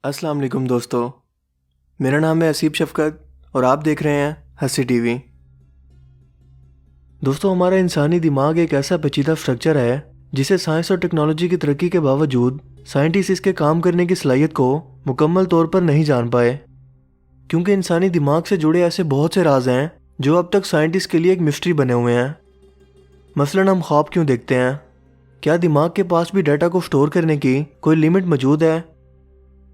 अस्सलाम वालेकुम दोस्तों, मेरा नाम है असीब शफ़क़त और आप देख रहे हैं हंसी टीवी। दोस्तों, हमारा इंसानी दिमाग एक ऐसा पेचीदा स्ट्रक्चर है जिसे साइंस और टेक्नोलॉजी की तरक्की के बावजूद साइंटिस्ट इसके काम करने की सलाहियत को मुकम्मल तौर पर नहीं जान पाए, क्योंकि इंसानी दिमाग से जुड़े ऐसे बहुत से राज हैं जो अब तक साइंटिस्ट के लिए एक मिस्ट्री बने हुए हैं। मसलन हम ख्वाब क्यों देखते हैं? क्या दिमाग के पास भी डाटा को स्टोर करने की कोई लिमिट मौजूद है?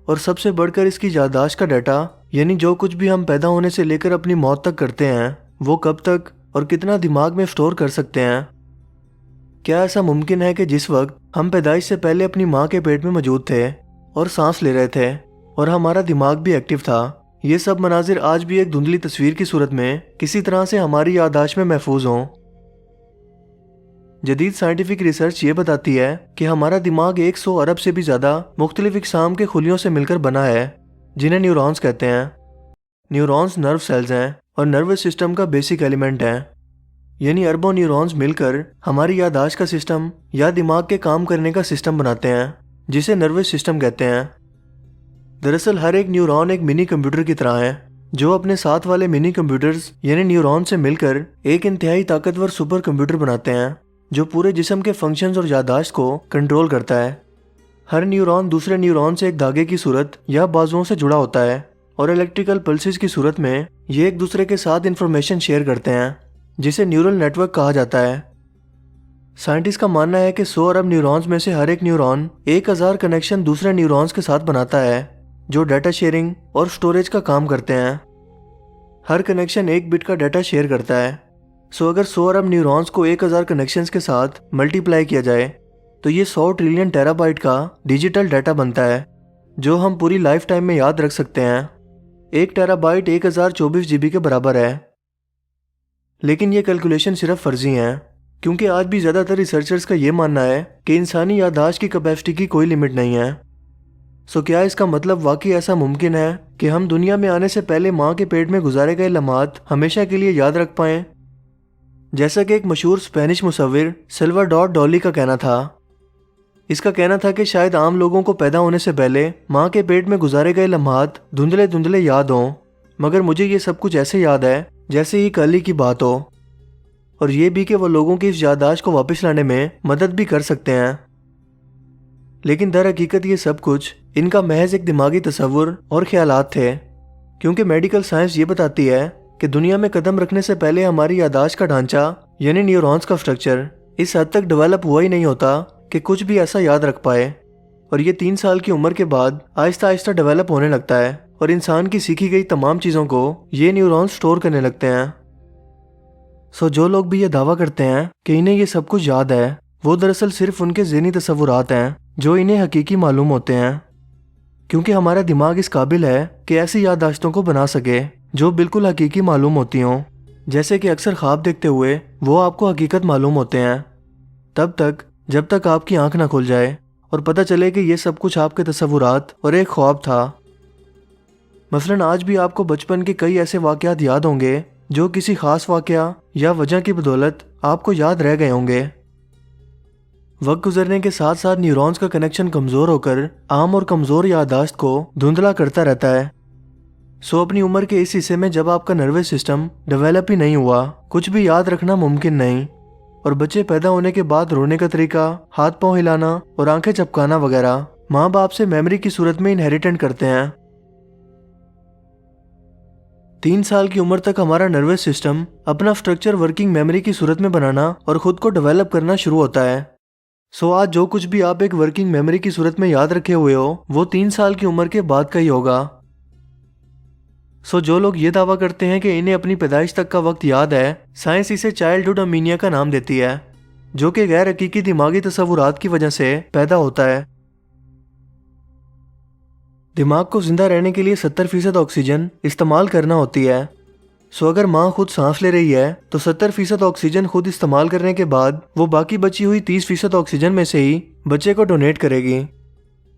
और सबसे बढ़कर इसकी याददाश्त का डाटा, यानी जो कुछ भी हम पैदा होने से लेकर अपनी मौत तक करते हैं, वो कब तक और कितना दिमाग में स्टोर कर सकते हैं? क्या ऐसा मुमकिन है कि जिस वक्त हम पैदाइश से पहले अपनी माँ के पेट में मौजूद थे और सांस ले रहे थे और हमारा दिमाग भी एक्टिव था, ये सब मनाजिर आज भी एक धुंधली तस्वीर की सूरत में किसी तरह से हमारी याददाश्त में महफूज हों? जदीद साइंटिफिक रिसर्च ये बताती है कि हमारा दिमाग 100 अरब से भी ज़्यादा मुख्तलिफ इकसाम के खुलियों से मिलकर बना है, जिन्हें न्यूरॉन्स कहते हैं। न्यूरॉन्स नर्व सेल्स हैं और नर्वस सिस्टम का बेसिक एलिमेंट हैं, यानी अरबों न्यूरॉन्स मिलकर हमारी याददाश्त का सिस्टम या दिमाग के काम करने का सिस्टम बनाते हैं, जिसे नर्वस सिस्टम कहते हैं। दरअसल हर एक न्यूरॉन एक मिनी कंप्यूटर की तरह है, जो अपने साथ वाले मिनी कंप्यूटर्स यानी न्यूरॉन से मिलकर एक इंतहाई ताकतवर सुपर कंप्यूटर बनाते हैं, जो पूरे जिस्म के फंक्शंस और याददाश्त को कंट्रोल करता है। हर न्यूरॉन दूसरे न्यूरॉन से एक धागे की सूरत या बाजुओं से जुड़ा होता है और इलेक्ट्रिकल पल्सेस की सूरत में ये एक दूसरे के साथ इंफॉर्मेशन शेयर करते हैं, जिसे न्यूरल नेटवर्क कहा जाता है। साइंटिस्ट का मानना है कि 100 अरब न्यूरॉन्स में से हर एक न्यूरॉन 1000 कनेक्शन दूसरे न्यूरॉन्स के साथ बनाता है, जो डाटा शेयरिंग और स्टोरेज का काम करते हैं। हर कनेक्शन 1 बिट का डाटा शेयर करता है। अगर 100 अरब न्यूरॉन्स को 1000 कनेक्शंस के साथ मल्टीप्लाई किया जाए तो ये 100 ट्रिलियन टेराबाइट का डिजिटल डाटा बनता है, जो हम पूरी लाइफ टाइम में याद रख सकते हैं। 1 टेराबाइट 1024 GB के बराबर है। लेकिन ये कैलकुलेशन सिर्फ फर्जी हैं, क्योंकि आज भी ज़्यादातर रिसर्चर्स का ये मानना है कि इंसानी याददाश्त की कैपेसिटी की कोई लिमिट नहीं है। क्या इसका मतलब वाकई ऐसा मुमकिन है कि हम दुनिया में आने से पहले माँ के पेट में गुजारे गए लम्हात हमेशा के लिए याद रख पाएं? जैसा कि एक मशहूर स्पेनिश मुसव्विर सल्वाडोर डाली का कहना था। इसका कहना था कि शायद आम लोगों को पैदा होने से पहले माँ के पेट में गुजारे गए लम्हात धुंधले धुंधले याद हों, मगर मुझे ये सब कुछ ऐसे याद है जैसे ही कल ही की बात हो, और ये भी कि वो लोगों की इस याददाश्त को वापस लाने में मदद भी कर सकते हैं। लेकिन दर हकीकत ये सब कुछ इनका महज एक दिमागी तसव्वुर और ख्यालात थे, क्योंकि मेडिकल साइंस ये बताती है कि दुनिया में कदम रखने से पहले हमारी याददाश्त का ढांचा यानी न्यूरॉन्स का स्ट्रक्चर इस हद तक डेवलप हुआ ही नहीं होता कि कुछ भी ऐसा याद रख पाए, और ये 3 साल की उम्र के बाद आहिस्ता आहिस्ता डेवलप होने लगता है और इंसान की सीखी गई तमाम चीज़ों को ये न्यूरॉन्स स्टोर करने लगते हैं। जो लोग भी ये दावा करते हैं कि इन्हें ये सब कुछ याद है, वो दरअसल सिर्फ उनके ज़हनी तसव्वुरात हैं जो इन्हें हकीकी मालूम होते हैं, क्योंकि हमारा दिमाग इस काबिल है कि ऐसी याददाश्तों को बना सके जो बिल्कुल हकीकी मालूम होती हों, जैसे कि अक्सर ख्वाब देखते हुए वो आपको हकीकत मालूम होते हैं, तब तक जब तक आपकी आंख ना खुल जाए और पता चले कि ये सब कुछ आपके तसव्वुरात और एक ख्वाब था। मसलन आज भी आपको बचपन के कई ऐसे वाक़यात याद होंगे जो किसी खास वाक़या या वजह की बदौलत आपको याद रह गए होंगे। वक्त गुजरने के साथ साथ न्यूरॉन्स का कनेक्शन कमज़ोर होकर आम और कमज़ोर याददाश्त को धुंधला करता रहता है। अपनी उम्र के इस हिस्से में जब आपका नर्वस सिस्टम डेवलप ही नहीं हुआ, कुछ भी याद रखना मुमकिन नहीं, और बच्चे पैदा होने के बाद रोने का तरीका, हाथ पांव हिलाना और आंखें चपकाना वगैरह माँ बाप से मेमोरी की सूरत में इनहेरिटेंट करते हैं। 3 साल की उम्र तक हमारा नर्वस सिस्टम अपना स्ट्रक्चर वर्किंग मेमोरी की सूरत में बनाना और खुद को डेवलप करना शुरू होता है। आज जो कुछ भी आप एक वर्किंग मेमोरी की सूरत में याद रखे हुए हो, वो 3 साल की उम्र के बाद का ही होगा। जो लोग ये दावा करते हैं कि इन्हें अपनी पैदाइश तक का वक्त याद है, साइंस इसे चाइल्डहुड अमीनिया का नाम देती है, जो कि गैर हकीकी दिमागी तसव्वुरात की वजह से पैदा होता है। दिमाग को जिंदा रहने के लिए 70% ऑक्सीजन इस्तेमाल करना होती है। अगर माँ खुद सांस ले रही है तो 70% ऑक्सीजन खुद इस्तेमाल करने के बाद वो बाकी बची हुई 30% ऑक्सीजन में से ही बच्चे को डोनेट करेगी।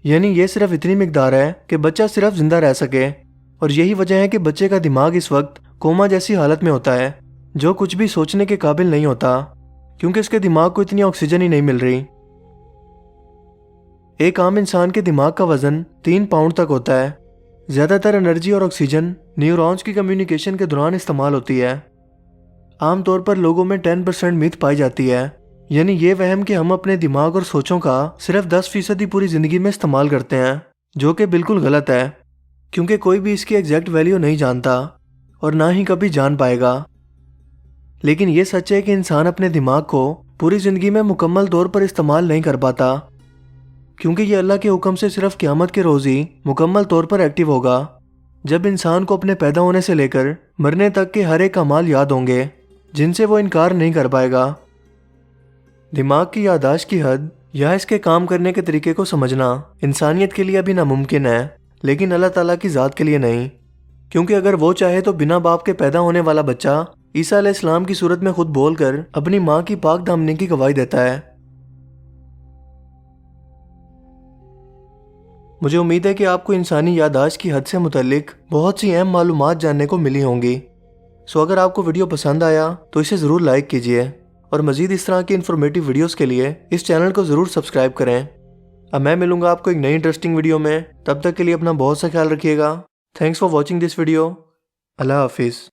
यानी ये सिर्फ इतनी मिकदार है कि बच्चा सिर्फ जिंदा रह सके, और यही वजह है कि बच्चे का दिमाग इस वक्त कोमा जैसी हालत में होता है, जो कुछ भी सोचने के काबिल नहीं होता, क्योंकि उसके दिमाग को इतनी ऑक्सीजन ही नहीं मिल रही। ایک عام انسان کے دماغ کا وزن 3 پاؤنڈ تک ہوتا ہے۔ زیادہ تر انرجی اور آکسیجن نیورونز کی کمیونیکیشن کے دوران استعمال ہوتی ہے۔ عام طور پر لوگوں میں 10% میتھ پائی جاتی ہے، یعنی یہ وہم کہ ہم اپنے دماغ اور سوچوں کا صرف 10% ہی پوری زندگی میں استعمال کرتے ہیں، جو کہ بالکل غلط ہے، کیونکہ کوئی بھی اس کی ایگزیکٹ ویلیو نہیں جانتا اور نہ ہی کبھی جان پائے گا۔ لیکن یہ سچ ہے کہ انسان اپنے دماغ کو پوری زندگی میں مکمل طور پر استعمال نہیں کر پاتا، کیونکہ یہ اللہ کے حکم سے صرف قیامت کے روز ہی مکمل طور پر ایکٹیو ہوگا، جب انسان کو اپنے پیدا ہونے سے لے کر مرنے تک کے ہر ایک اعمال یاد ہوں گے جن سے وہ انکار نہیں کر پائے گا۔ دماغ کی یادداشت کی حد یا اس کے کام کرنے کے طریقے کو سمجھنا انسانیت کے لیے ابھی ناممکن ہے، لیکن اللہ تعالیٰ کی ذات کے لیے نہیں، کیونکہ اگر وہ چاہے تو بنا باپ کے پیدا ہونے والا بچہ عیسیٰ علیہ السلام کی صورت میں خود بول کر اپنی ماں کی پاک دامنی کی گواہی دیتا ہے۔ مجھے امید ہے کہ آپ کو انسانی یادداشت کی حد سے متعلق بہت سی اہم معلومات جاننے کو ملی ہوں گی۔ اگر آپ کو ویڈیو پسند آیا تو اسے ضرور لائک کیجئے اور مزید اس طرح کی انفارمیٹو ویڈیوز کے لیے اس چینل کو ضرور سبسکرائب کریں۔ اب میں ملوں گا آپ کو ایک نئی انٹرسٹنگ ویڈیو میں، تب تک کے لیے اپنا بہت سا خیال رکھیے گا۔ Thanks for watching this video. اللہ حافظ۔